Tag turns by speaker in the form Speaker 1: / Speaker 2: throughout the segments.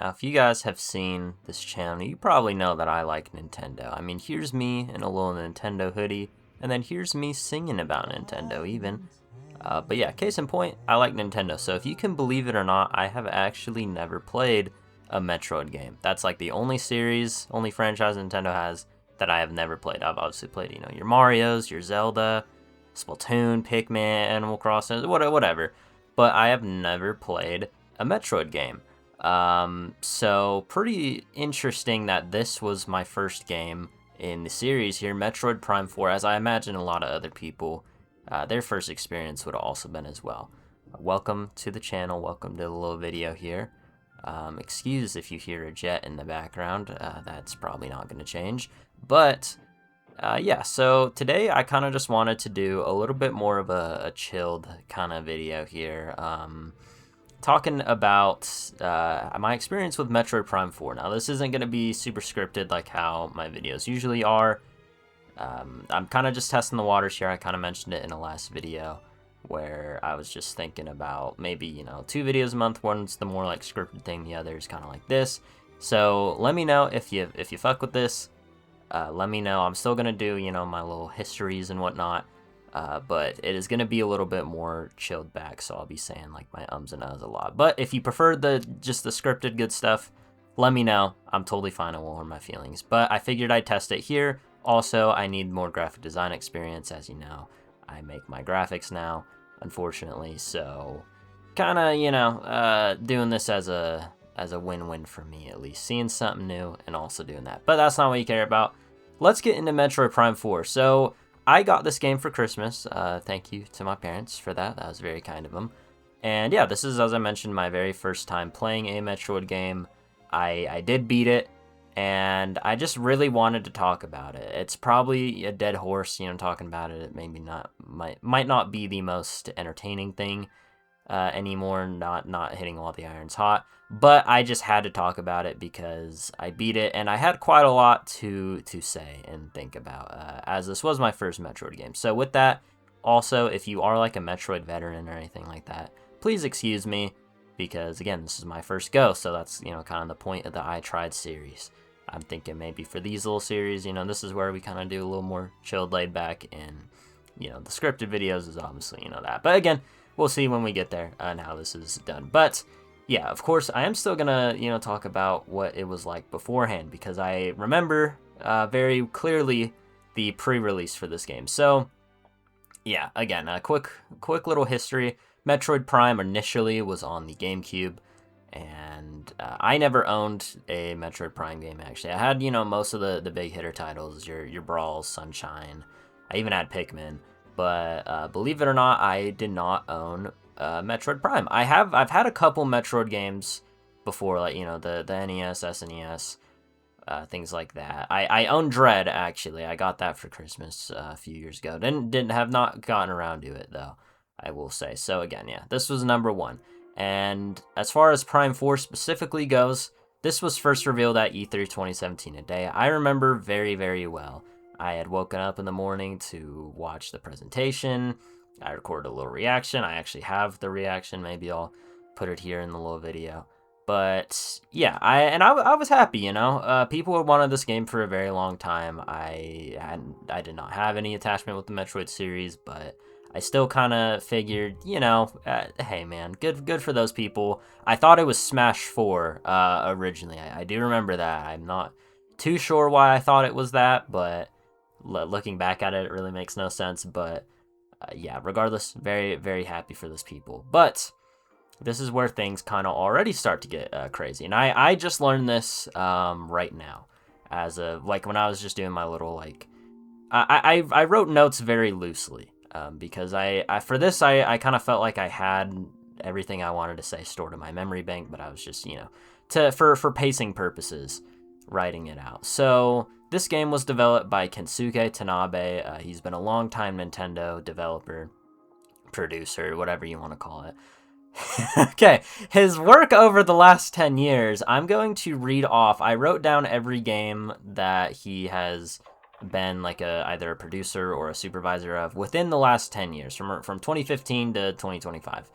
Speaker 1: Now, if you guys have seen this channel, you probably know that I like Nintendo. I mean, here's me in a little Nintendo hoodie, and then here's me singing about Nintendo even. But yeah, case in point, I like Nintendo. So if you can believe it or not, I have actually never played a Metroid game. That's like the only series, only franchise Nintendo has that I have never played. I've obviously played, your Marios, your Zelda, Splatoon, Pikmin, Animal Crossing, whatever. But I have never played a Metroid game. So pretty interesting that this was my first game in the series here, Metroid Prime 4, as I imagine a lot of other people, their first experience would have also been as well. Welcome to the channel, welcome to the little video here. Excuse if you hear a jet in the background, that's probably not going to change. But, yeah, so today I kind of just wanted to do a little bit more of a chilled kind of video here. Talking about my experience with Metroid Prime 4. Now, this isn't going to be super scripted like how my videos usually are. I'm kind of just testing the waters here. I kind of mentioned it in the last video where I was just thinking about maybe, 2 videos a month. One's the more like scripted thing, the other is kind of like this. So let me know if you fuck with this. Let me know. I'm still going to do, my little histories and whatnot. But it is going to be a little bit more chilled back, so I'll be saying like my ums and ahs a lot. But if you prefer just the scripted good stuff, let me know. I'm totally fine. I won't hurt my feelings. But I figured I'd test it here. Also, I need more graphic design experience. As you know, I make my graphics now, unfortunately. So kind of, doing this as a win-win for me, at least. Seeing something new and also doing that. But that's not what you care about. Let's get into Metroid Prime 4. So I got this game for Christmas. Thank you to my parents for that. That was very kind of them. And yeah, this is, as I mentioned, my very first time playing a Metroid game. I did beat it, and I just really wanted to talk about it. It's probably a dead horse, talking about it. It maybe might not be the most entertaining thing anymore, not hitting all the irons hot. But I just had to talk about it because I beat it, and I had quite a lot to say and think about, as this was my first Metroid game. So with that, also, if you are like a Metroid veteran or anything like that, please excuse me, because again, this is my first go, so that's, kind of the point of the I Tried series. I'm thinking maybe for these little series, this is where we kind of do a little more chilled, laid back, and, the scripted videos is obviously, that. But again, we'll see when we get there and how this is done. But yeah, of course, I am still gonna, talk about what it was like beforehand, because I remember very clearly the pre-release for this game. So yeah, again, a quick little history. Metroid Prime initially was on the GameCube, and I never owned a Metroid Prime game, actually. I had, most of the big hitter titles, your Brawls, Sunshine. I even had Pikmin. But believe it or not, I did not own Metroid Prime. I've had a couple Metroid games before, like, the NES, SNES, things like that. I own Dread, actually. I got that for Christmas a few years ago. Have not gotten around to it, though, I will say. So again, yeah, this was number 1. And as far as Prime 4 specifically goes, this was first revealed at E3 2017, a day I remember very, very well. I had woken up in the morning to watch the presentation. I recorded a little reaction. I actually have the reaction. Maybe I'll put it here in the little video. But yeah, I was happy, People had wanted this game for a very long time. I did not have any attachment with the Metroid series, but I still kind of figured, hey man, good for those people. I thought it was Smash 4 originally. I do remember that. I'm not too sure why I thought it was that, but looking back at it, it really makes no sense. But yeah, regardless, very, very happy for those people. But this is where things kind of already start to get crazy. And I just learned this right now, as of like when I was just doing my little like, I wrote notes very loosely because for this I kind of felt like I had everything I wanted to say stored in my memory bank, but I was just for pacing purposes writing it out. So this game was developed by Kensuke Tanabe. He's been a long-time Nintendo developer, producer, whatever you want to call it. Okay, his work over the last 10 years, I'm going to read off. I wrote down every game that he has been like either a producer or a supervisor of within the last 10 years, from 2015 to 2025.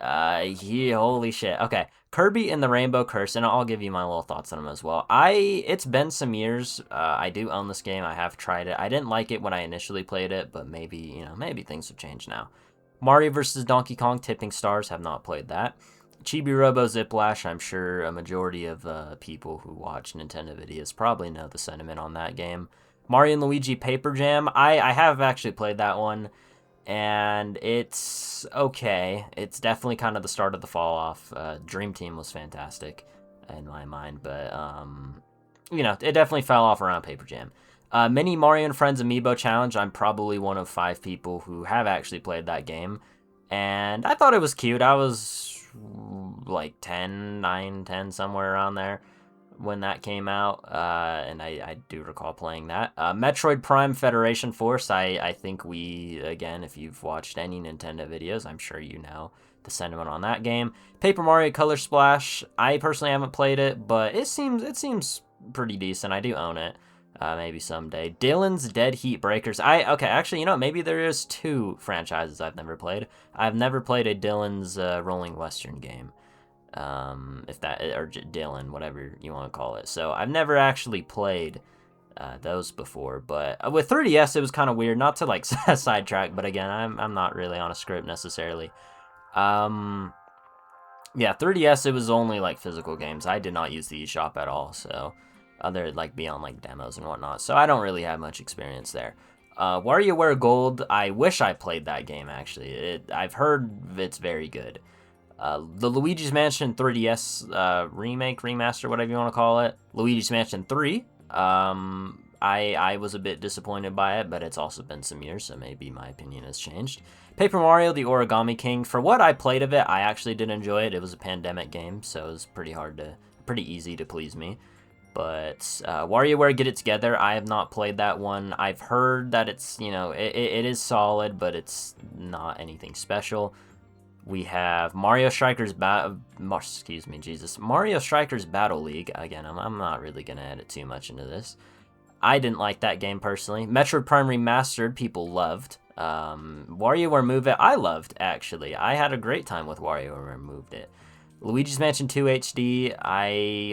Speaker 1: Holy shit. Okay, Kirby and the Rainbow Curse, and I'll give you my little thoughts on them as well. It's been some years. I do own this game. I have tried it. I didn't like it when I initially played it, but maybe things have changed now. Mario vs. Donkey Kong Tipping Stars, have not played that. Chibi Robo Ziplash, I'm sure a majority of people who watch Nintendo videos probably know the sentiment on that game. Mario and Luigi Paper Jam, I have actually played that one, and it's okay. It's definitely kind of the start of the fall off. Dream Team was fantastic in my mind, but it definitely fell off around Paper Jam. Mini Mario and Friends Amiibo Challenge, I'm probably one of 5 people who have actually played that game, and I thought it was cute. I was like 9, 10, somewhere around there when that came out, and I do recall playing that. Metroid Prime Federation Force, I think again, if you've watched any Nintendo videos, I'm sure you know the sentiment on that game. Paper Mario Color Splash, I personally haven't played it, but it seems pretty decent. I do own it. Maybe someday. Dylan's Dead Heat Breakers. Okay, actually, maybe there is 2 franchises I've never played. I've never played a Dylan's Rolling Western game. If that, or Dylan, whatever you want to call it. So I've never actually played those before, but with 3DS it was kind of weird. Not to like sidetrack, but again, I'm not really on a script necessarily. Yeah, 3DS it was only like physical games. I did not use the eShop at all, so other like beyond like demos and whatnot. So I don't really have much experience there. WarioWare Gold, I wish I played that game actually. I've heard it's very good. The Luigi's Mansion 3DS remake, remaster, whatever you want to call it. Luigi's Mansion 3. I was a bit disappointed by it, but it's also been some years, so maybe my opinion has changed. Paper Mario, the Origami King. For what I played of it, I actually did enjoy it. It was a pandemic game, so it was pretty easy to please me. But WarioWare Get It Together, I have not played that one. I've heard that it's, it is solid, but it's not anything special. We have Mario Strikers Battle League. Again, I'm not really going to edit too much into this. I didn't like that game personally. Metroid Prime Remastered, people loved. WarioWare Move It, I loved, actually. I had a great time with WarioWare Moved It. Luigi's Mansion 2 HD,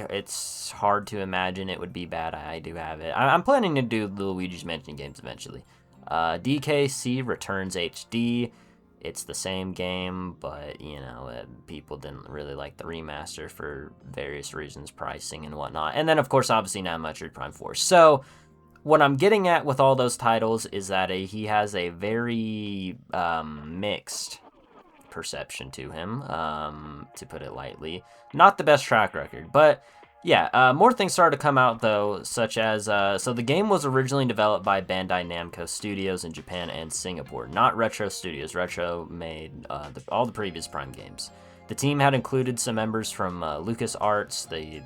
Speaker 1: it's hard to imagine it would be bad. I do have it. I'm planning to do the Luigi's Mansion games eventually. DKC Returns HD. It's the same game, but, people didn't really like the remaster for various reasons, pricing and whatnot. And then, of course, obviously now Metroid Prime 4. So, what I'm getting at with all those titles is that he has a very mixed perception to him, to put it lightly. Not the best track record, but yeah, more things started to come out though, such as, so the game was originally developed by Bandai Namco Studios in Japan and Singapore, not Retro Studios. Retro made all the previous Prime games. The team had included some members from LucasArts, the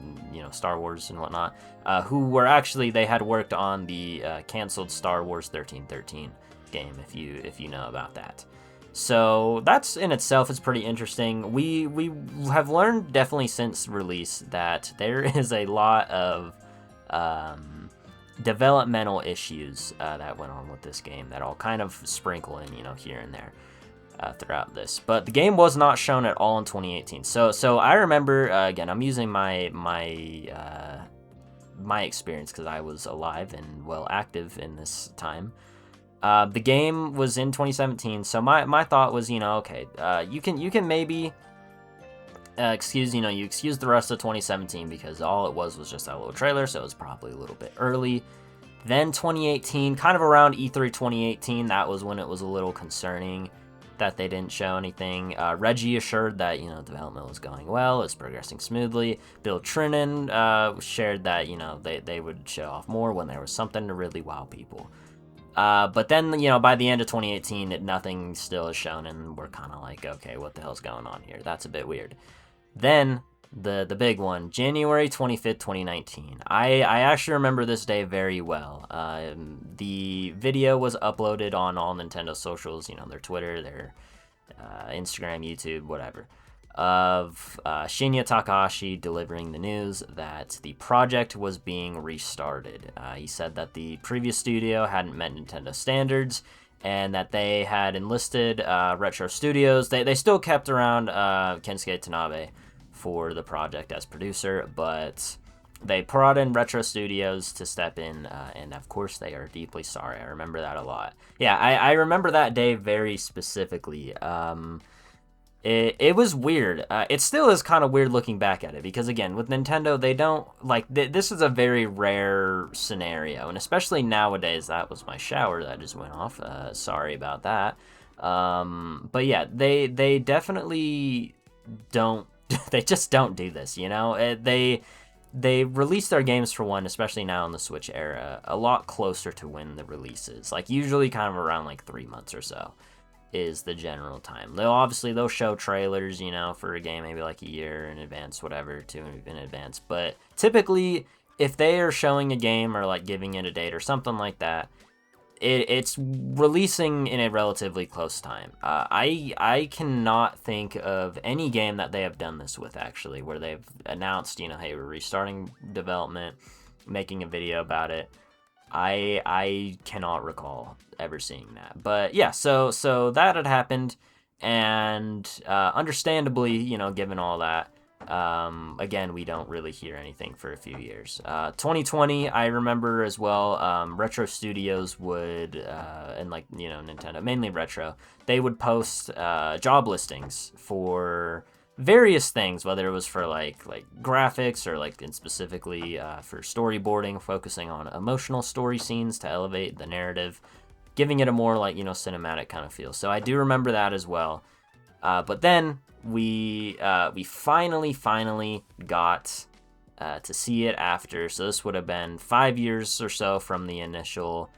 Speaker 1: Star Wars and whatnot, who were actually, they had worked on the canceled Star Wars 1313 game, if you know about that. So that's in itself is pretty interesting. We have learned definitely since release that there is a lot of developmental issues that went on with this game that I'll kind of sprinkle in, here and there throughout this. But the game was not shown at all in 2018. So I remember, again, I'm using my experience because I was alive and well active in this time. The game was in 2017, so my thought was, okay, you can maybe excuse the rest of 2017 because all it was just that little trailer, so it was probably a little bit early. Then 2018, kind of around E3 2018, that was when it was a little concerning that they didn't show anything. Reggie assured that, development was going well, it's progressing smoothly. Bill Trinan shared that, they would show off more when there was something to really wow people. But then, by the end of 2018, nothing still is shown, and we're kind of like, okay, what the hell's going on here? That's a bit weird. Then, the big one, January 25th, 2019. I actually remember this day very well. The video was uploaded on all Nintendo socials, their Twitter, their Instagram, YouTube, whatever, of Shinya Takahashi delivering the news that the project was being restarted. He said that the previous studio hadn't met Nintendo standards and that they had enlisted Retro Studios. They still kept around Kensuke Tanabe for the project as producer, but they brought in Retro Studios to step in, and of course they are deeply sorry. I remember that a lot. Yeah, I remember that day very specifically. It was weird. It still is kind of weird looking back at it, because again, with Nintendo, they don't like this is a very rare scenario, and especially nowadays. That was my shower that just went off. Sorry about that. But yeah, they definitely don't. They just don't do this. They release their games, for one, especially now in the Switch era, a lot closer to when the release is. Like, usually kind of around like 3 months or so is the general time. They'll show trailers, for a game maybe like a year in advance, whatever, 2 in advance. But typically, if they are showing a game or like giving it a date or something like that, it's releasing in a relatively close time. I cannot think of any game that they have done this with, actually, where they've announced, hey, we're restarting development, making a video about it. I cannot recall ever seeing that. But yeah, so that had happened, and understandably, given all that, again, we don't really hear anything for a few years. 2020, I remember as well, Retro Studios would, and like, Nintendo, mainly Retro, they would post job listings for various things, whether it was for like graphics or and specifically for storyboarding, focusing on emotional story scenes to elevate the narrative, giving it a more cinematic kind of feel. So I do remember that as well. But then we finally got to see it after. So this would have been 5 years or so from the initial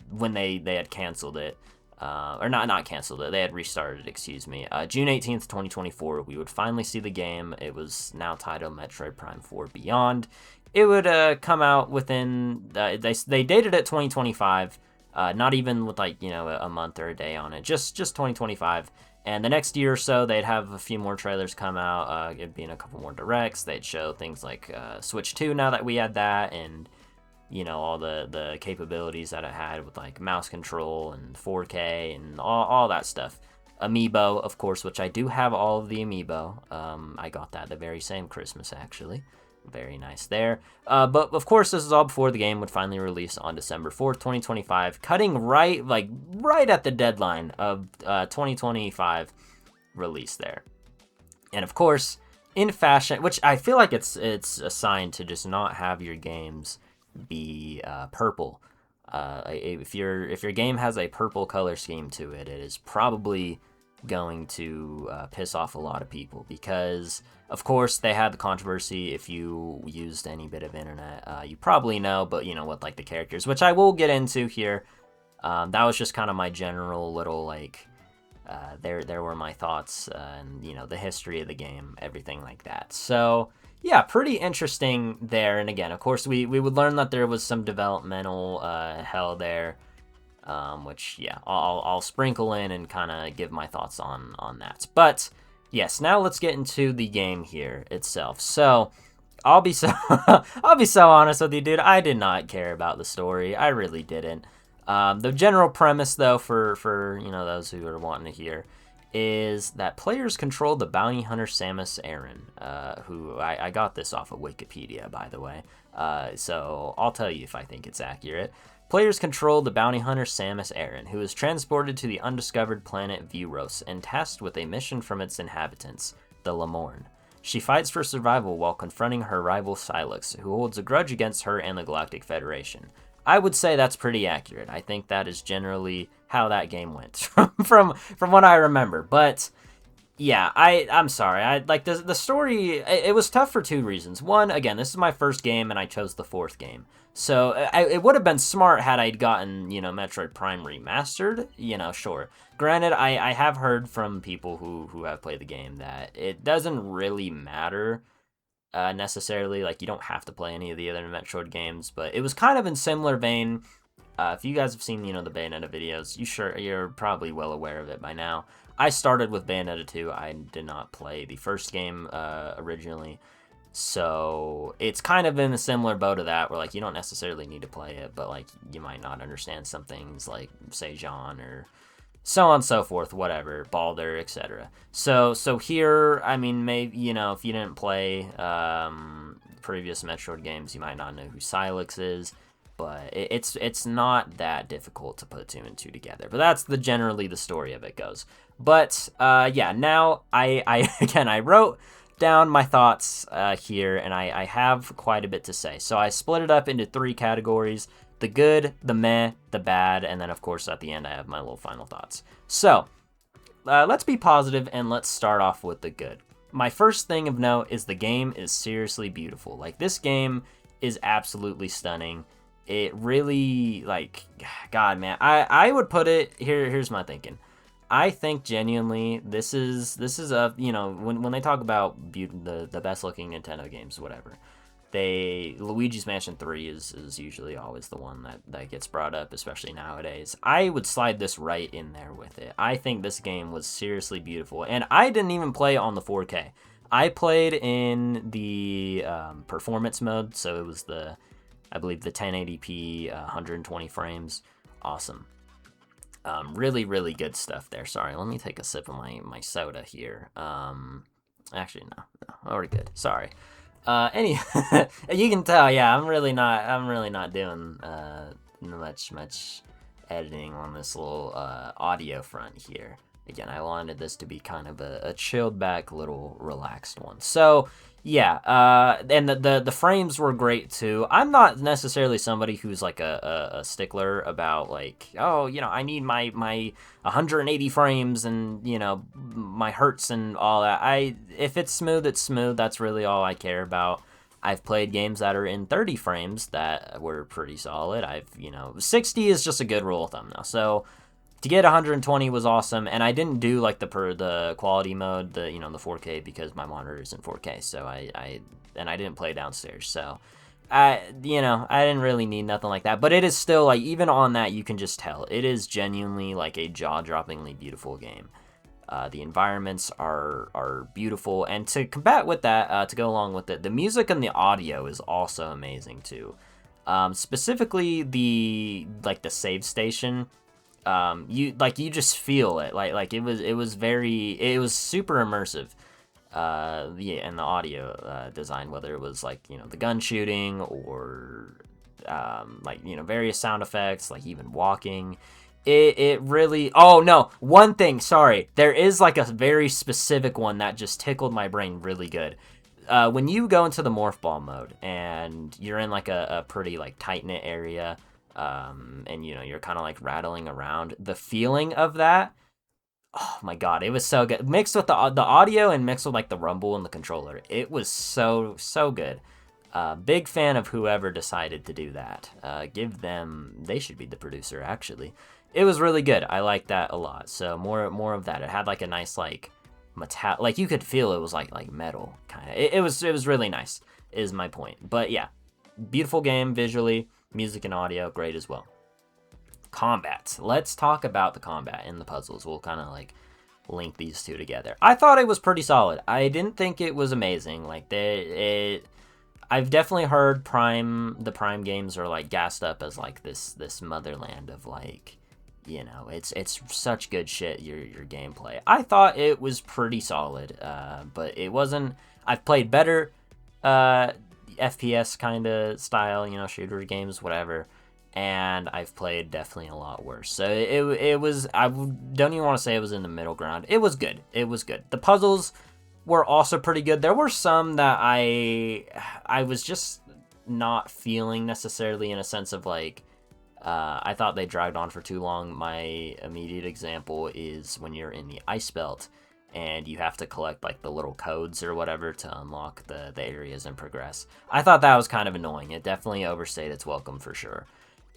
Speaker 1: when they had canceled it. Or not canceled it, they had restarted, excuse me. June 18th, 2024, we would finally see the game. It was now titled Metroid Prime 4 Beyond. It would come out within, they dated it 2025, not even with a month or a day on it, just 2025. And the next year or so, they'd have a few more trailers come out, it'd be in a couple more directs. They'd show things like Switch 2 now that we had that, and all the capabilities that it had with like mouse control and 4K and all that stuff. Amiibo, of course, which I do have all of the Amiibo. I got that the very same Christmas, actually. Very nice there. But of course, this is all before the game would finally release on December 4th, 2025, cutting right at the deadline of 2025 release there. And of course, in fashion, which I feel like it's a sign to just not have your games be purple. If your game has a purple color scheme to it, it is probably going to piss off a lot of people, because of course they had the controversy. If you used any bit of internet, you probably know, but with like the characters, which I will get into here. That was just kind of my general little there were my thoughts, and the history of the game, everything like that. So yeah, pretty interesting there. And again, of course, we would learn that there was some developmental hell there, which, yeah, I'll sprinkle in and kind of give my thoughts on that. But yes, now let's get into the game here itself. So I'll be so honest with you, dude. I did not care about the story. I really didn't. The general premise, though, for those who are wanting to hear, is that players control the bounty hunter Samus Aran, who I got this off of Wikipedia, by the way, so I'll tell you if I think it's accurate. Players control the bounty hunter Samus Aran, who is transported to the undiscovered planet Vuros and tasked with a mission from its inhabitants, the Lamorne. She fights for survival while confronting her rival Sylux, who holds a grudge against her and the Galactic Federation. I would say that's pretty accurate. I think that is generally how that game went from what I remember. But yeah, I'm sorry. I like the story. It was tough for 2 reasons. One, again, this is my first game and I chose the 4th game. So it would have been smart had I gotten, Metroid Prime Remastered, sure. Granted, I have heard from people who have played the game that it doesn't really matter necessarily. Like, you don't have to play any of the other Metroid games, but it was kind of in similar vein. If you guys have seen, the Bayonetta videos, you're probably well aware of it by now. I started with Bayonetta 2. I did not play the first game originally. So it's kind of in a similar boat of that, where like you don't necessarily need to play it, but like you might not understand some things like Sejan or so on and so forth, whatever, Baldur, etc. So here, I mean, maybe, you know, if you didn't play previous Metroid games, you might not know who Sylix is, but it's not that difficult to put 2 and 2 together. But that's generally the story of it goes. But yeah, now I again, I wrote down my thoughts here, and I have quite a bit to say. So I split it up into 3 categories: the good, the meh, the bad, and then of course at the end I have my little final thoughts. So let's be positive and let's start off with the good. My first thing of note is the game is seriously beautiful. Like, this game is absolutely stunning. It really, like, God, man, I would put it here. Here's my thinking. I think genuinely this is a, you know, when they talk about the best looking Nintendo games, whatever, Luigi's Mansion 3 is usually always the one that gets brought up, especially nowadays. I would slide this right in there with it. I think this game was seriously beautiful, and I didn't even play on the 4K. I played in the performance mode, so it was I believe the 1080p, 120 frames. Awesome. Really, really good stuff there. Sorry, let me take a sip of my soda here. Actually, no, we're good. Sorry. You can tell, yeah, I'm really not doing much editing on this little audio front here. Again, I wanted this to be kind of a chilled back, little relaxed one. So yeah, and the frames were great too. I'm not necessarily somebody who's like a stickler about, like, oh, you know, I need my 180 frames and, you know, my hertz and all that. If it's smooth, it's smooth. That's really all I care about. I've played games that are in 30 frames that were pretty solid. 60 is just a good rule of thumb now. So to get 120 was awesome, and I didn't do like the quality mode, the 4K, because my monitor isn't 4K. So I didn't play downstairs, so I didn't really need nothing like that. But it is still, like, even on that, you can just tell it is genuinely like a jaw-droppingly beautiful game. The environments are beautiful, and to combat with that, to go along with it, the music and the audio is also amazing too. Specifically the save station. You just feel it, like it was super immersive. Yeah, and the audio design, whether it was like, the gun shooting or various sound effects, like even walking, it really. Oh no, one thing, sorry, there is like a very specific one that just tickled my brain really good. When you go into the morph ball mode and you're in like a pretty like tight knit area, and you're kind of like rattling around, the feeling of that, oh my god, it was so good, mixed with the audio and mixed with like the rumble and the controller. It was so good. Big fan of whoever decided to do that. They should be the producer, actually. It was really good. I liked that a lot. So more of that. It had like a nice like metal, like you could feel it was like metal kind of. It was really nice, is my point. But yeah, beautiful game visually. Music and audio, great as well. Combat. Let's talk about the combat and the puzzles. We'll kind of like link these two together. I thought it was pretty solid. I didn't think it was amazing. Like, I've definitely heard the Prime games are like gassed up as like this motherland of, like, it's such good shit, your gameplay. I thought it was pretty solid, but it wasn't. I've played better FPS kind of style, shooter games, whatever, and I've played definitely a lot worse. So it was, I don't even want to say it was in the middle ground. It was good. The puzzles were also pretty good. There were some that I was just not feeling necessarily, in a sense of like, I thought they dragged on for too long. My immediate example is when you're in the ice belt and you have to collect like the little codes or whatever to unlock the areas and progress. I thought that was kind of annoying. It definitely overstayed its welcome for sure.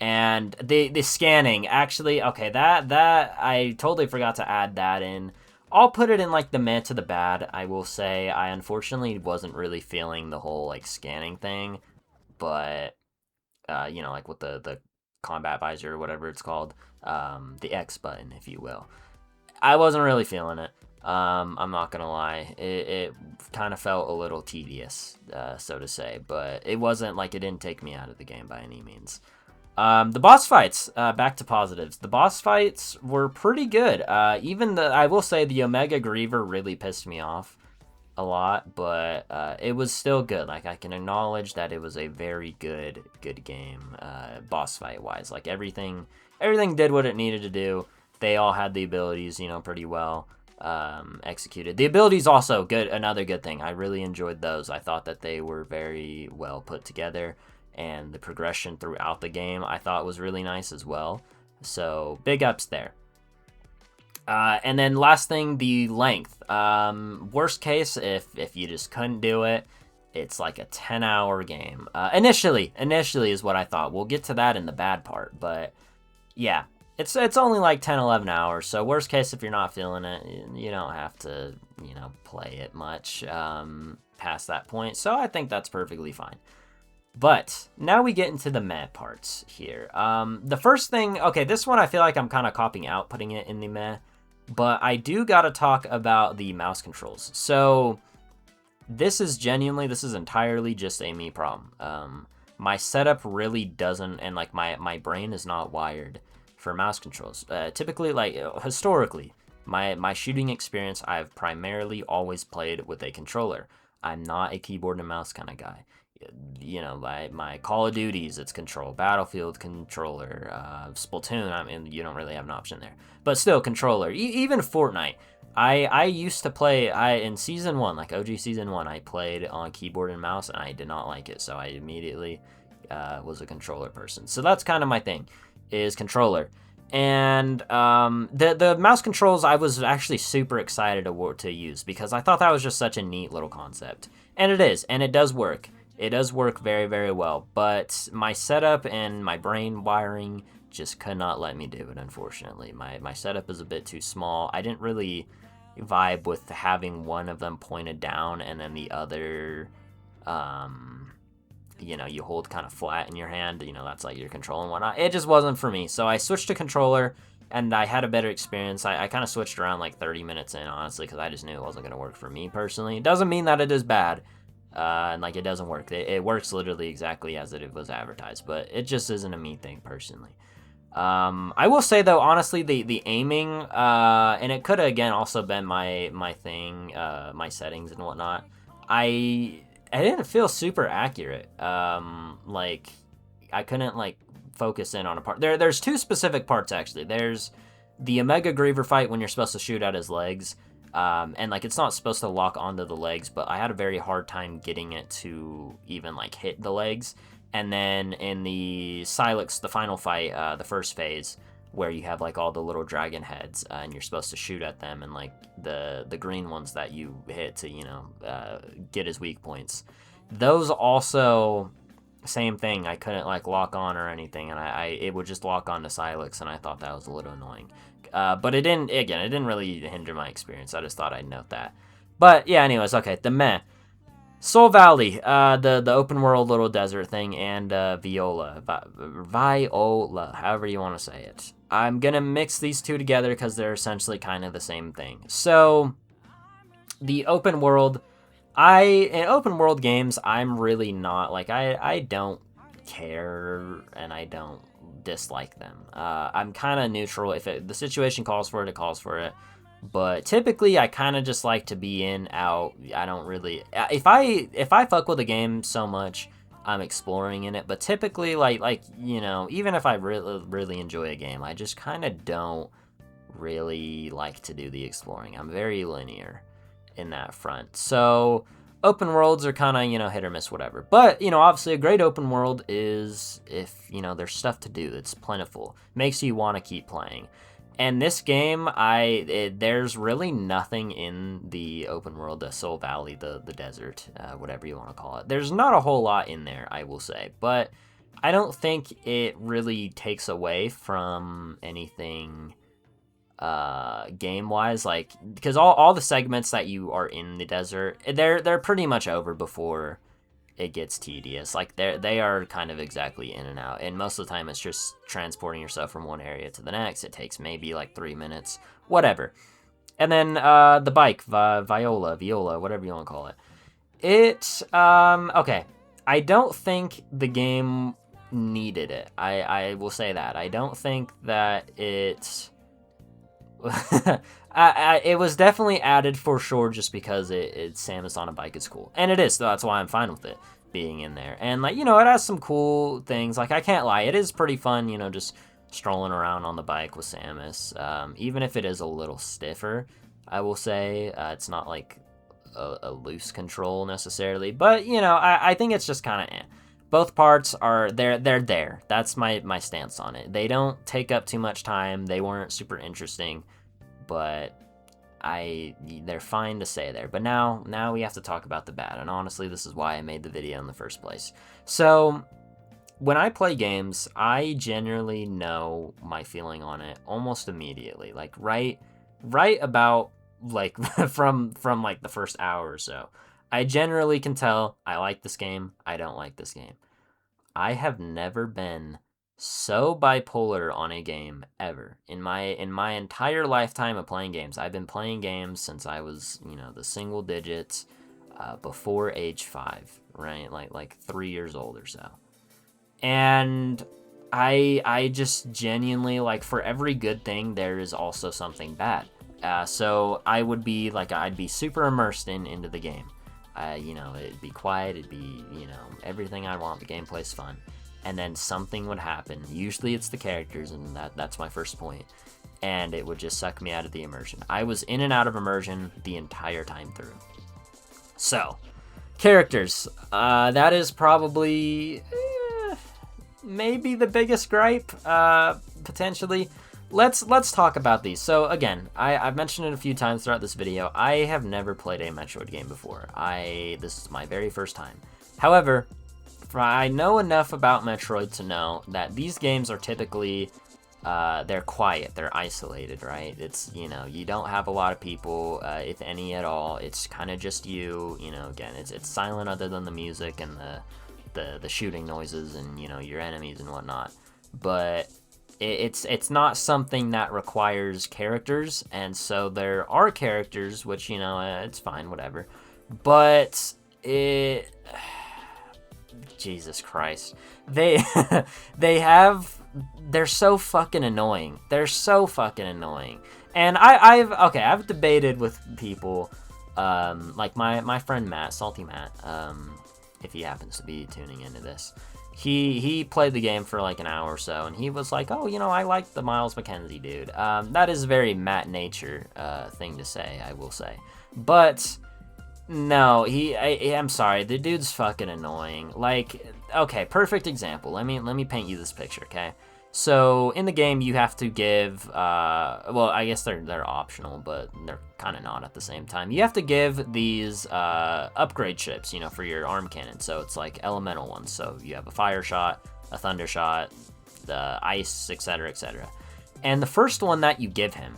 Speaker 1: And the scanning, actually, okay, that I totally forgot to add that in. I'll put it in like the meh to the bad. I will say I unfortunately wasn't really feeling the whole like scanning thing, but like with the combat visor or whatever it's called, the X button, if you will, I wasn't really feeling it. I'm not gonna lie, it kind of felt a little tedious, so to say, but it wasn't like it didn't take me out of the game by any means. The boss fights, back to positives. The boss fights were pretty good. I will say the Omega Griever really pissed me off a lot, but it was still good. Like, I can acknowledge that it was a very good game, boss fight wise. Like, everything did what it needed to do. They all had the abilities, pretty well executed. The abilities also good. Another good thing. I really enjoyed those. I thought that they were very well put together, and the progression throughout the game I thought was really nice as well. So big ups there. And then last thing, the length. Worst case, if you just couldn't do it, it's like a 10-hour game. Initially is what I thought. We'll get to that in the bad part, but yeah, it's only like 10, 11 hours. So worst case, if you're not feeling it, you don't have to, play it much past that point. So I think that's perfectly fine. But now we get into the meh parts here. The first thing, okay, this one I feel like I'm kind of copying out, putting it in the meh. But I do gotta talk about the mouse controls. So this is entirely just a me problem. My setup really doesn't, and like my brain is not wired for mouse controls. Typically, like historically, my shooting experience, I've primarily always played with a controller. I'm not a keyboard and mouse kind of guy. My Call of Duties, it's control. Battlefield, controller. Splatoon, I mean, you don't really have an option there. But still, controller. Even Fortnite. I used to play, in Season 1, like OG Season 1, I played on keyboard and mouse, and I did not like it. So I immediately was a controller person. So that's kind of my thing, is controller. And the mouse controls, I was actually super excited to use, because I thought that was just such a neat little concept. And it is, and it does work. It does work very, very well, but my setup and my brain wiring just could not let me do it, unfortunately. My setup is a bit too small. I didn't really vibe with having one of them pointed down and then the other, you hold kind of flat in your hand. That's like your control and whatnot. It just wasn't for me, so I switched to controller, and I had a better experience. I kind of switched around like 30 minutes in, honestly, because I just knew it wasn't going to work for me personally. It doesn't mean that it is bad. And like, it doesn't work. It works literally exactly as it was advertised, but it just isn't a me thing personally. I will say though, honestly, the aiming, and it could have again also been my thing, my settings and whatnot. I didn't feel super accurate. Like, I couldn't like focus in on a part. There's two specific parts actually. There's the Omega Griever fight when you're supposed to shoot at his legs. And like, it's not supposed to lock onto the legs, but I had a very hard time getting it to even like hit the legs. And then in the Silex, the final fight, the first phase, where you have like all the little dragon heads, and you're supposed to shoot at them, and like the green ones that you hit to get as weak points. Those also, same thing. I couldn't like lock on or anything, and it would just lock on to Silex, and I thought that was a little annoying. But it didn't really hinder my experience. I just thought I'd note that. But yeah, anyways, okay, the meh. Soul Valley, the open world little desert thing, and Viola, however you want to say it. I'm gonna mix these two together because they're essentially kind of the same thing. So, the open world, in open world games, I'm really not, like, I don't care, and I don't dislike them. I'm kind of neutral. If the situation calls for it, it calls for it. But typically, I kind of just like to be in, out. I don't really... If I fuck with a game so much, I'm exploring in it. But typically, like even if I really enjoy a game, I just kind of don't really like to do the exploring. I'm very linear in that front. So, open worlds are kind of, hit or miss, whatever. But, obviously a great open world is if, there's stuff to do that's plentiful. Makes you want to keep playing. And this game, there's really nothing in the open world, the Soul Valley, the desert, whatever you want to call it. There's not a whole lot in there, I will say. But I don't think it really takes away from anything game-wise, like, because all the segments that you are in the desert, they're pretty much over before it gets tedious. Like, they are kind of exactly in and out, and most of the time it's just transporting yourself from one area to the next. It takes maybe like 3 minutes, whatever. And then the bike, Viola, whatever you want to call it. Okay, I don't think the game needed it. I will say that. I don't think that it... it was definitely added for sure just because Samus on a bike is cool. And it is, so that's why I'm fine with it being in there. And, like, you know, it has some cool things. Like, I can't lie, it is pretty fun, you know, just strolling around on the bike with Samus. Even if it is a little stiffer, I will say. It's not, like, a loose control necessarily. But, you know, I think it's just kind of Both parts are, they're there. That's my stance on it. They don't take up too much time. They weren't super interesting. But they're fine to say there. But now we have to talk about the bad, and honestly, this is why I made the video in the first place. So, when I play games, I generally know my feeling on it almost immediately. Like, right about, like, from like, the first hour or so. I generally can tell I like this game, I don't like this game. I have never been so bipolar on a game ever in my entire lifetime of playing games. I've been playing games since I was, you know, the single digits, before age 5, right? Like 3 years old or so. And I just genuinely, like, for every good thing there is also something bad. So I would be like, I'd be super immersed into the game. You know, it'd be quiet, it'd be, you know, everything I want. The gameplay's fun. And then something would happen. Usually it's the characters, and that's my first point. And it would just suck me out of the immersion. I was in and out of immersion the entire time through. So, characters. That is probably maybe the biggest gripe, potentially. Let's talk about these. So again, I've mentioned it a few times throughout this video. I have never played a Metroid game before. This is my very first time. However, I know enough about Metroid to know that these games are typically, they're quiet, they're isolated, right? It's, you know, you don't have a lot of people, if any at all. It's kind of just you know, again, it's silent other than the music and the shooting noises and, you know, your enemies and whatnot. But it's not something that requires characters, and so there are characters, which, you know, it's fine, whatever. But Jesus Christ. They're so fucking annoying. They're so fucking annoying. And I've debated with people, like my friend Matt, Salty Matt, if he happens to be tuning into this. He played the game for like an hour or so, and he was like, oh, you know, I like the Miles McKenzie dude. That is a very Matt nature thing to say, I will say. But no, I'm sorry, the dude's fucking annoying. Like, okay, perfect example. Let me paint you this picture, okay? So in the game, you have to give, well, I guess they're optional, but they're kind of not at the same time. You have to give these upgrade chips, you know, for your arm cannon. So it's like elemental ones. So you have a fire shot, a thunder shot, the ice, etc., etc. And the first one that you give him,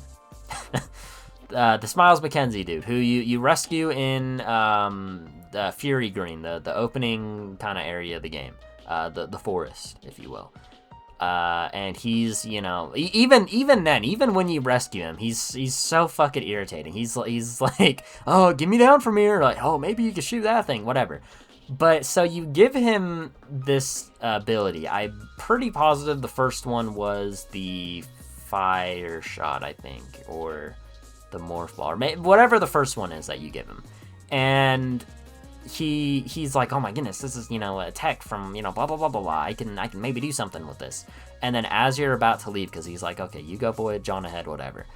Speaker 1: this Miles McKenzie dude, who you rescue in the Fury Green, the opening kind of area of the game, the forest, if you will. And he's, you know, even then, even when you rescue him, he's so fucking irritating. He's like, oh, get me down from here. Like, oh, maybe you can shoot that thing, whatever. But so you give him this ability. I'm pretty positive the first one was the fire shot, I think, or the morph ball, or whatever the first one is that you give him. And he's like, oh my goodness, this is, you know, a tech from, you know, blah blah blah blah blah. I can maybe do something with this. And then as you're about to leave, because he's like, okay, you go boy, John ahead, whatever.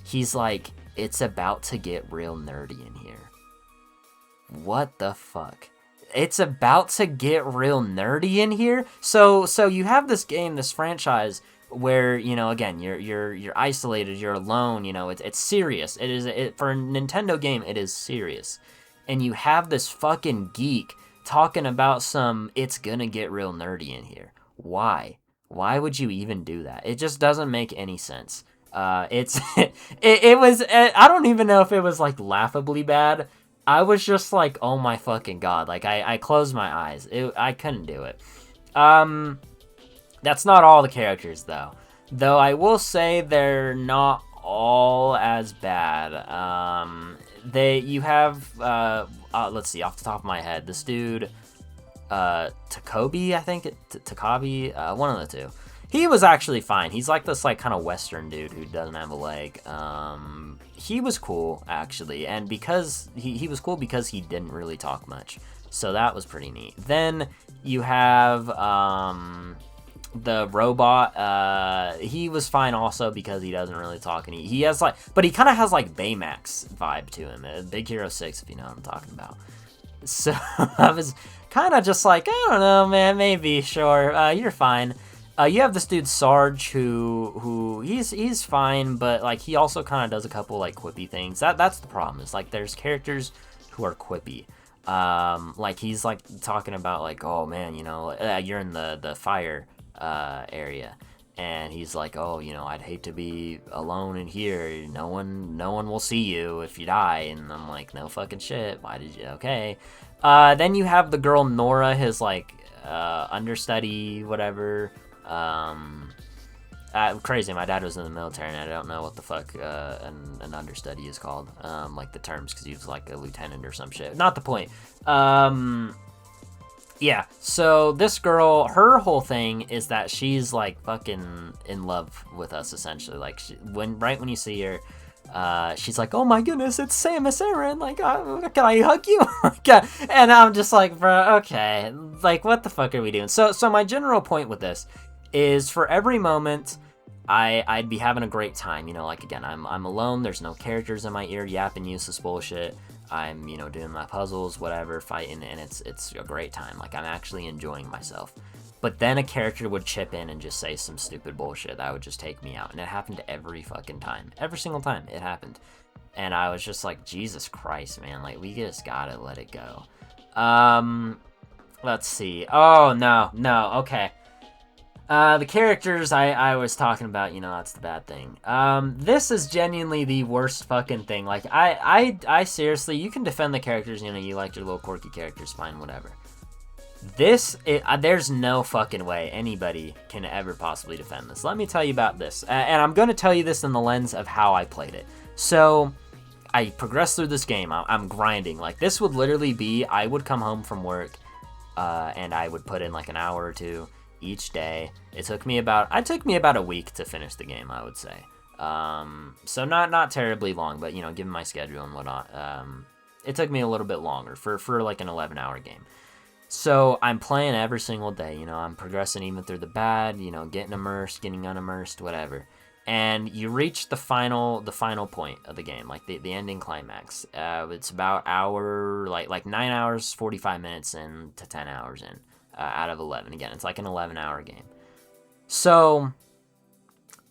Speaker 1: He's like, it's about to get real nerdy in here. What the fuck? It's about to get real nerdy in here. So you have this game, this franchise, where, you know, again, you're isolated, you're alone. You know, it's serious. For a Nintendo game, it is serious. And you have this fucking geek talking about it's gonna get real nerdy in here. Why? Why would you even do that? It just doesn't make any sense. It was, I don't even know if it was like laughably bad. I was just like, oh my fucking god. Like, I closed my eyes. I couldn't do it. That's not all the characters, though. Though I will say they're not all as bad. You have, let's see, off the top of my head, this dude, Takobi, I think, Takabi, one of the two. He was actually fine. He's like this like kind of Western dude who doesn't have a leg. He was cool actually, and because he was cool because he didn't really talk much, so that was pretty neat. Then you have the robot. He was fine also because he doesn't really talk, and he has like, but he kind of has like Baymax vibe to him. Big Hero 6, if you know what I'm talking about. So I was kind of just like, I don't know, man, maybe, sure, you're fine. You have this dude Sarge who he's fine, but like he also kind of does a couple like quippy things. That's the problem. Is like there's characters who are quippy. Like he's like talking about like, oh man, you know, you're in the fire area, and he's like, oh, you know, I'd hate to be alone in here. No one will see you if you die. And I'm like, no fucking shit. Why did you? Okay. Then you have the girl Nora, his like understudy, whatever. Crazy. My dad was in the military, and I don't know what the fuck an understudy is called, like the terms, because he was like a lieutenant or some shit. Not the point. Yeah. So this girl, her whole thing is that she's like fucking in love with us, essentially. Like right when you see her, she's like, oh my goodness, it's Samus Aran, like, can I hug you? And I'm just like, bro, okay, like, what the fuck are we doing? So my general point with this is, for every moment, I'd be having a great time, you know, like, again, I'm alone, there's no characters in my ear yapping useless bullshit, I'm, you know, doing my puzzles, whatever, fighting, and it's a great time, like, I'm actually enjoying myself. But then a character would chip in and just say some stupid bullshit that would just take me out. And it happened every fucking time. Every single time it happened. And I was just like, Jesus Christ, man. Like, we just gotta let it go. Let's see. Oh, no. Okay. The characters I was talking about, you know, that's the bad thing. This is genuinely the worst fucking thing. Like, I seriously, you can defend the characters, you know, you like your little quirky characters, fine, whatever. There's no fucking way anybody can ever possibly defend this. Let me tell you about this. And I'm going to tell you this in the lens of how I played it. So, I progressed through this game. I'm grinding. Like, this would literally be, I would come home from work, and I would put in like an hour or two each day. It took me about a week to finish the game, I would say. So not terribly long, but, you know, given my schedule and whatnot, it took me a little bit longer for like an 11-hour game. So I'm playing every single day, you know, I'm progressing even through the bad, you know, getting immersed, getting unimmersed, whatever. And you reach the final point of the game, like the ending climax. It's about like 9 hours, 45 minutes in to 10 hours in, out of 11. Again, it's like an 11-hour game. So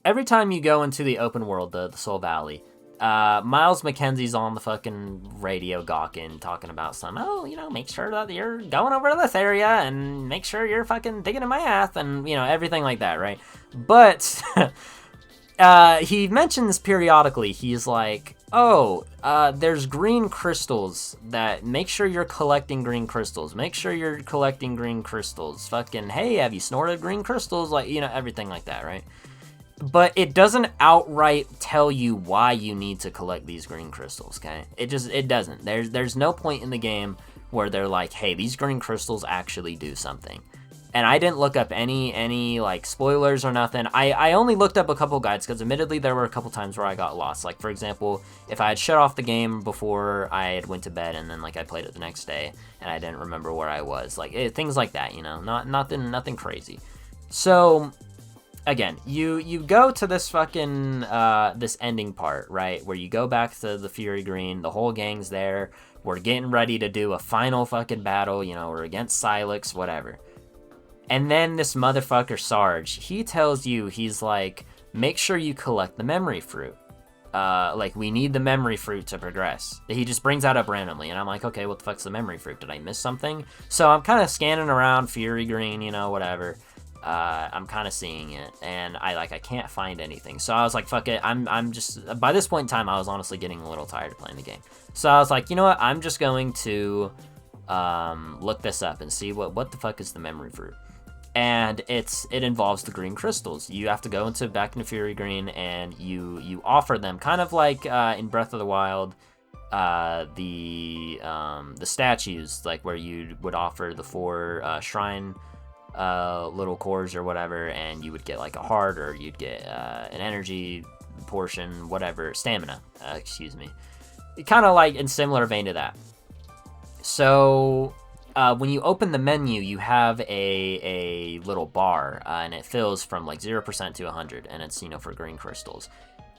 Speaker 1: every time you go into the open world, the Soul Valley, Miles McKenzie's on the fucking radio gawking, talking about you know, make sure that you're going over to this area and make sure you're fucking digging in my ass and, you know, everything like that, right? But, he mentions periodically, he's like, oh, there's green crystals that, make sure you're collecting green crystals, fucking, hey, have you snorted green crystals, like, you know, everything like that, right? But it doesn't outright tell you why you need to collect these green crystals, okay? It doesn't. There's no point in the game where they're like, hey, these green crystals actually do something. And I didn't look up any like spoilers or nothing. I only looked up a couple guides because admittedly there were a couple times where I got lost. Like, for example, if I had shut off the game before I had went to bed and then like I played it the next day and I didn't remember where I was, like things like that, you know, nothing crazy. So again, you go to this fucking, this ending part, right, where you go back to the Fury Green, the whole gang's there, we're getting ready to do a final fucking battle, you know, we're against Silex, whatever. And then this motherfucker Sarge, he tells you, he's like, make sure you collect the memory fruit. Like, we need the memory fruit to progress. He just brings that up randomly, and I'm like, okay, what the fuck's the memory fruit? Did I miss something? So I'm kind of scanning around Fury Green, you know, whatever. I'm kind of seeing it, and I can't find anything. So I was like, fuck it, I'm just, by this point in time, I was honestly getting a little tired of playing the game. So I was like, you know what, I'm just going to look this up and see what the fuck is the memory fruit. And it involves the green crystals. You have to go back into Fury Green, and you offer them, kind of like in Breath of the Wild, the statues, like where you would offer the 4 shrine little cores or whatever, and you would get like a heart, or you'd get an energy portion, whatever, stamina, excuse me. Kind of like in similar vein to that. So when you open the menu, you have a little bar, and it fills from like 0% to 100, and it's, you know, for green crystals.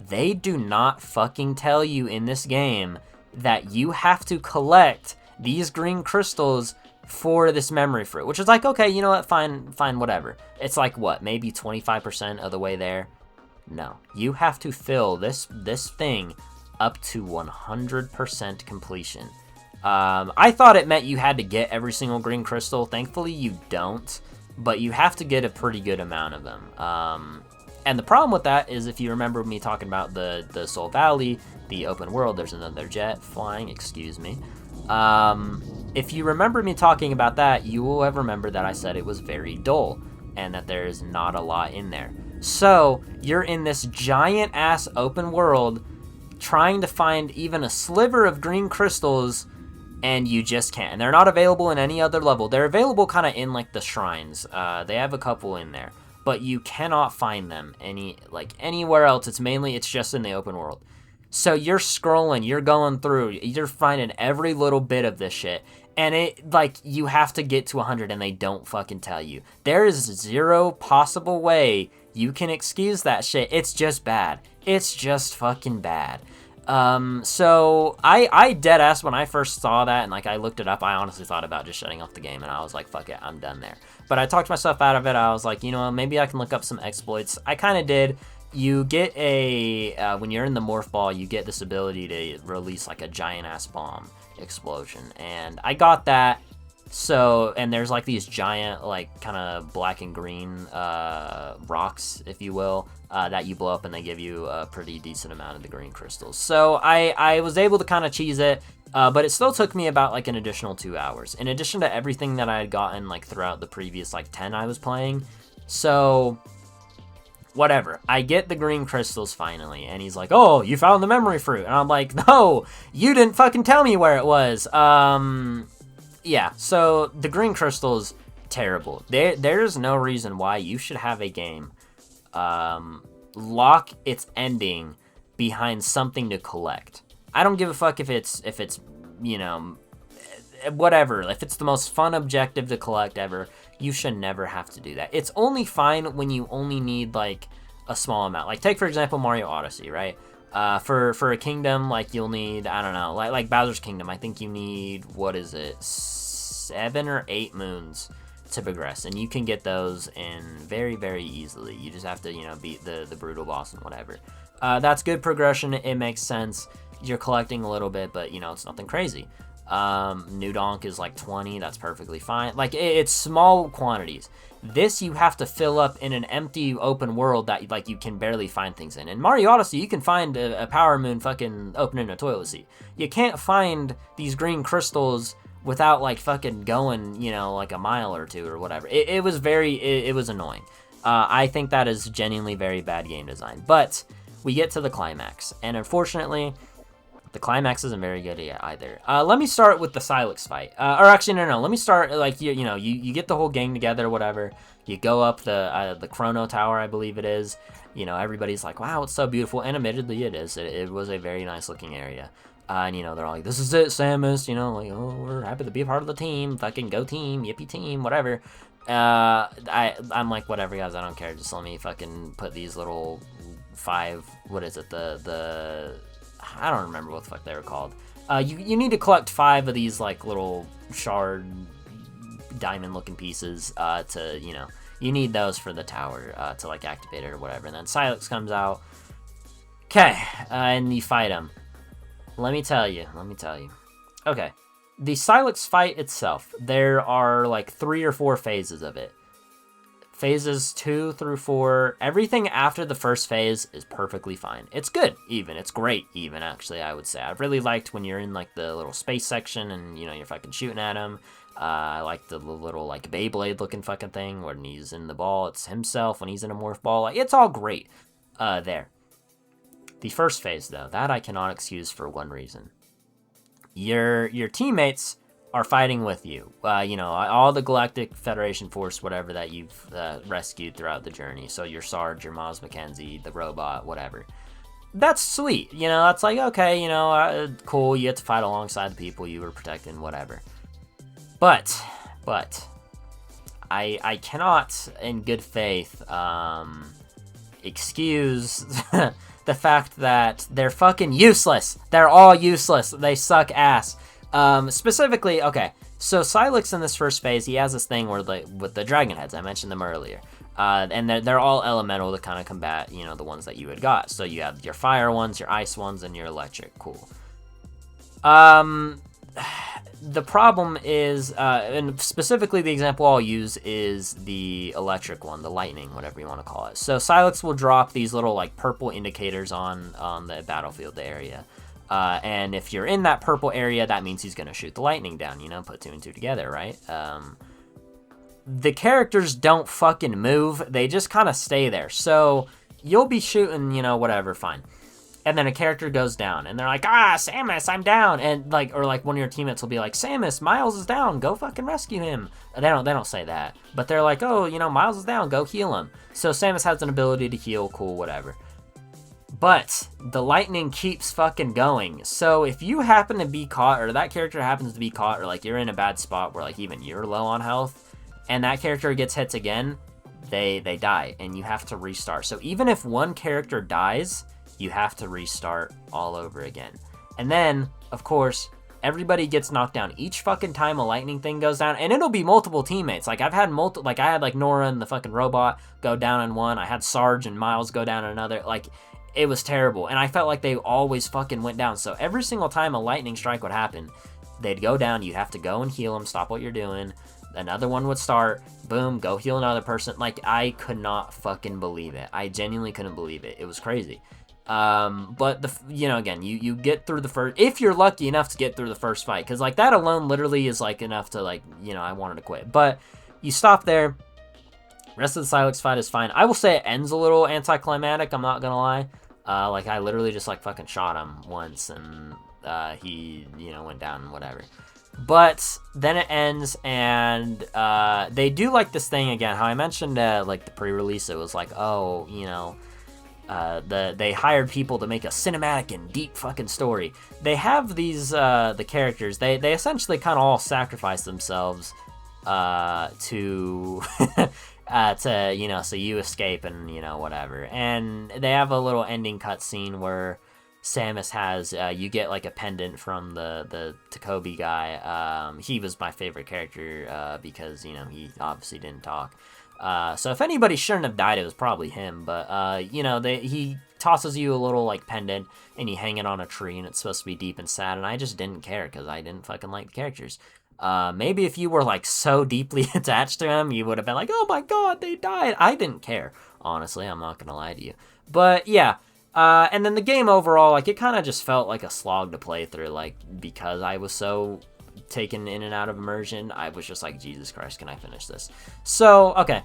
Speaker 1: They do not fucking tell you in this game that you have to collect these green crystals for this memory fruit, which is like, okay, you know what, fine, whatever. It's like, what, maybe 25% of the way there? No, you have to fill this thing up to 100% completion. I thought it meant you had to get every single green crystal. Thankfully, you don't, but you have to get a pretty good amount of them. And the problem with that is, if you remember me talking about the Soul Valley, the open world, there's another jet flying, excuse me. If you remember me talking about that, you will have remembered that I said it was very dull, and that there's not a lot in there. So, you're in this giant-ass open world, trying to find even a sliver of green crystals, and you just can't. And they're not available in any other level. They're available kind of in, like, the shrines. They have a couple in there, but you cannot find them anywhere else. It's just in the open world. So you're scrolling, you're going through, you're finding every little bit of this shit, and you have to get to 100, and they don't fucking tell you. There is zero possible way you can excuse that shit. It's just bad. It's just fucking bad. So I deadass, when I first saw that and like I looked it up, I honestly thought about just shutting off the game, and I was like, fuck it, I'm done there. But I talked myself out of it. I was like, you know, maybe I can look up some exploits. I kind of did. You get when you're in the morph ball, you get this ability to release like a giant ass bomb explosion, and I got that. So, and there's like these giant, like kind of black and green rocks, if you will, that you blow up, and they give you a pretty decent amount of the green crystals. So I was able to kind of cheese it, but it still took me about like an additional 2 hours, in addition to everything that I had gotten like throughout the previous like 10 I was playing. So whatever, I get the green crystals finally, and he's like, oh, you found the memory fruit, and I'm like, no, you didn't fucking tell me where it was. Yeah, so the green crystals, terrible. There's no reason why you should have a game lock its ending behind something to collect. I don't give a fuck if it's you know, whatever. If it's the most fun objective to collect ever, you should never have to do that. It's only fine when you only need like a small amount. Like take for example Mario Odyssey, right? For a kingdom, like you'll need, I don't know, like Bowser's Kingdom, I think you need, what is it, 7 or 8 moons to progress, and you can get those in very, very easily. You just have to, you know, beat the brutal boss and whatever. That's good progression, it makes sense. You're collecting a little bit, but you know, it's nothing crazy. New Donk is like 20, that's perfectly fine. Like, it's small quantities. This you have to fill up in an empty open world that like you can barely find things in. In Mario Odyssey, you can find a power moon fucking opening a toilet seat. You can't find these green crystals without like fucking going, you know, like a mile or two or whatever. It was annoying. I think that is genuinely very bad game design. But we get to the climax, and unfortunately, the climax isn't very good yet either. Let me start with the Silex fight. Or actually, no. Let me start, like, you get the whole gang together, whatever. You go up the Chrono Tower, I believe it is. You know, everybody's like, wow, it's so beautiful. And admittedly, it is. It was a very nice looking area. And, you know, they're all like, this is it, Samus. You know, like, oh, we're happy to be a part of the team. Fucking go team, yippee team, whatever. I'm like, whatever, guys, I don't care. Just let me fucking put these little 5, what is it, I don't remember what the fuck they were called. You need to collect 5 of these like little shard diamond looking pieces to, you know, you need those for the tower to like activate it or whatever. And then Silex comes out. Okay, and you fight him. Let me tell you. Okay, the Silex fight itself, there are like 3 or 4 phases of it. Phases 2 through 4, everything after the first phase is perfectly fine. It's good, even. It's great, even, actually, I would say. I really liked when you're in, like, the little space section and, you know, you're fucking shooting at him. I like the little, like, Beyblade-looking fucking thing when he's in the ball. It's himself when he's in a morph ball. Like, it's all great there. The first phase, though, that I cannot excuse for one reason. your teammates are fighting with you. You know, all the Galactic Federation force, whatever that you've rescued throughout the journey. So your Sarge, your Miles McKenzie, the robot, whatever. That's sweet. You know, that's like, okay, you know, cool. You get to fight alongside the people you were protecting, whatever. But I cannot, in good faith, excuse the fact that they're fucking useless. They're all useless. They suck ass. Specifically, okay, so Silex in this first phase, he has this thing where with the dragon heads, I mentioned them earlier. And they're all elemental to kind of combat, you know, the ones that you had got. So you have your fire ones, your ice ones, and your electric. Cool. The problem is, and specifically the example I'll use is the electric one, the lightning, whatever you want to call it. So Silex will drop these little like purple indicators on the battlefield area. And if you're in that purple area, that means he's going to shoot the lightning down, you know, put 2 and 2 together, right? The characters don't fucking move. They just kind of stay there. So you'll be shooting, you know, whatever, fine. And then a character goes down, and they're like, ah, Samus, I'm down. And like, or like one of your teammates will be like, Samus, Miles is down, go fucking rescue him. They don't say that, but they're like, oh, you know, Miles is down, go heal him. So Samus has an ability to heal, cool, whatever. But the lightning keeps fucking going. So if you happen to be caught, or that character happens to be caught, or like you're in a bad spot where like even you're low on health, and that character gets hits again, they die, and you have to restart. So even if one character dies, you have to restart all over again. And then, of course, everybody gets knocked down each fucking time a lightning thing goes down, and it'll be multiple teammates. Like I've had I had like Nora and the fucking robot go down in one. I had Sarge and Miles go down in another. Like it was terrible, and I felt like they always fucking went down. So every single time a lightning strike would happen, they'd go down. You'd have to go and heal them, stop what you're doing. Another one would start, boom, go heal another person. Like I could not fucking believe it. I genuinely couldn't believe it. It was crazy. But you know, again, you get through the first, if you're lucky enough to get through the first fight, because like that alone literally is like enough to like, you know, I wanted to quit. But you stop there. Rest of the Silex fight is fine. I will say it ends a little anticlimactic, I'm not gonna lie. Like I literally just like fucking shot him once, and he, you know, went down and whatever. But then it ends, and they do like this thing again, how I mentioned like the pre-release, it was like, oh, you know, they hired people to make a cinematic and deep fucking story. They have these the characters, they essentially kind of all sacrifice themselves to to, you know, so you escape and, you know, whatever. And they have a little ending cutscene where Samus has you get like a pendant from the Takobi guy. He was my favorite character because, you know, he obviously didn't talk. So if anybody shouldn't have died, it was probably him. But, you know, he tosses you a little, like, pendant, and you hang it on a tree, and it's supposed to be deep and sad, and I just didn't care, because I didn't fucking like the characters. Maybe if you were, like, so deeply attached to him, you would have been like, oh my god, they died. I didn't care, honestly, I'm not gonna lie to you. But, yeah, and then the game overall, like, it kind of just felt like a slog to play through, like, because I was so taken in and out of immersion, I was just like, Jesus Christ, can I finish this? So, okay,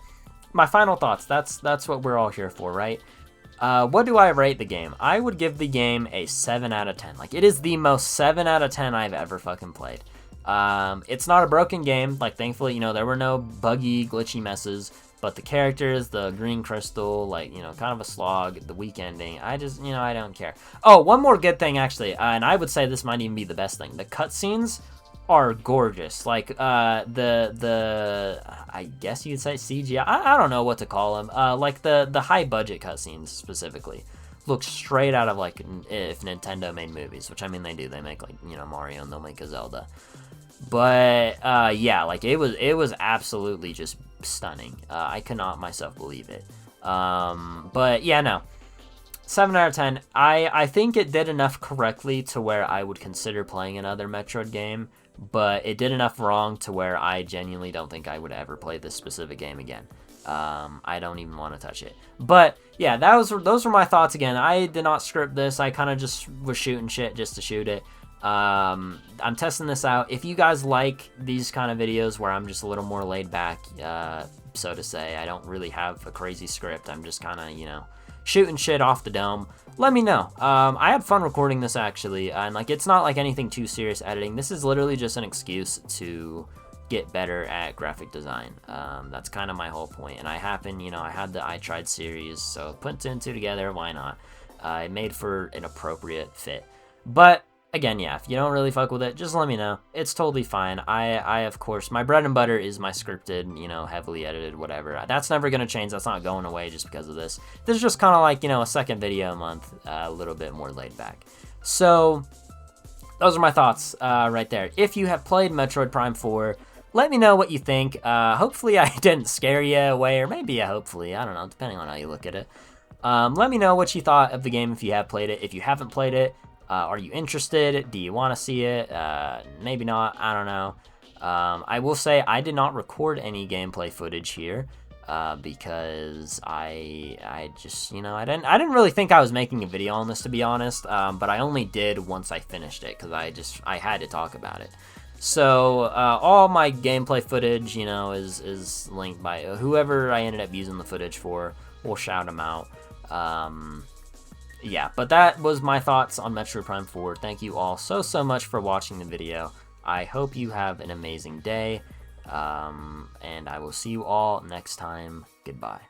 Speaker 1: my final thoughts, that's what we're all here for, right? What do I rate the game? I would give the game a 7 out of 10. Like, it is the most 7 out of 10 I've ever fucking played. It's not a broken game, like, thankfully, you know, there were no buggy, glitchy messes, but the characters, the green crystal, like, you know, kind of a slog, the weak ending, I just, you know, I don't care. Oh, one more good thing, actually, and I would say this might even be the best thing. The cutscenes are gorgeous. Like, I guess you'd say CGI. I don't know what to call them. Like, the high-budget cutscenes, specifically, look straight out of, like, if Nintendo made movies, which, I mean, they do. They make, like, you know, Mario, and they'll make a Zelda. But, yeah, like, it was absolutely just stunning. I could not myself believe it. But, yeah, no. 7 out of 10. I think it did enough correctly to where I would consider playing another Metroid game, but it did enough wrong to where I genuinely don't think I would ever play this specific game again. I don't even want to touch it. But, yeah, those were my thoughts again. I did not script this. I kind of just was shooting shit just to shoot it. I'm testing this out. If you guys like these kind of videos where I'm just a little more laid back, so to say, I don't really have a crazy script. I'm just kind of, you know, shooting shit off the dome, let me know. I had fun recording this actually, and like it's not like anything too serious editing. This is literally just an excuse to get better at graphic design. That's kind of my whole point. And I happen, you know, I had the I Tried series, so put two and two together, why not? It made for an appropriate fit. But again, yeah, if you don't really fuck with it, just let me know. It's totally fine. I of course, my bread and butter is my scripted, you know, heavily edited, whatever. That's never gonna change. That's not going away just because of this. This is just kind of like, you know, a second video a month, a little bit more laid back. So those are my thoughts right there. If you have played Metroid Prime 4, let me know what you think. Hopefully I didn't scare you away, or maybe hopefully, I don't know, depending on how you look at it. Let me know what you thought of the game if you have played it. If you haven't played it, are you interested? Do you want to see it? Maybe not, I don't know. I will say I did not record any gameplay footage here because I just, you know, I didn't really think I was making a video on this, to be honest, but I only did once I finished it because I had to talk about it. So all my gameplay footage, you know, is linked by whoever I ended up using the footage for. We'll shout them out. Yeah, but that was my thoughts on Metroid Prime 4. Thank you all so much for watching the video. I hope you have an amazing day, and I will see you all next time. Goodbye.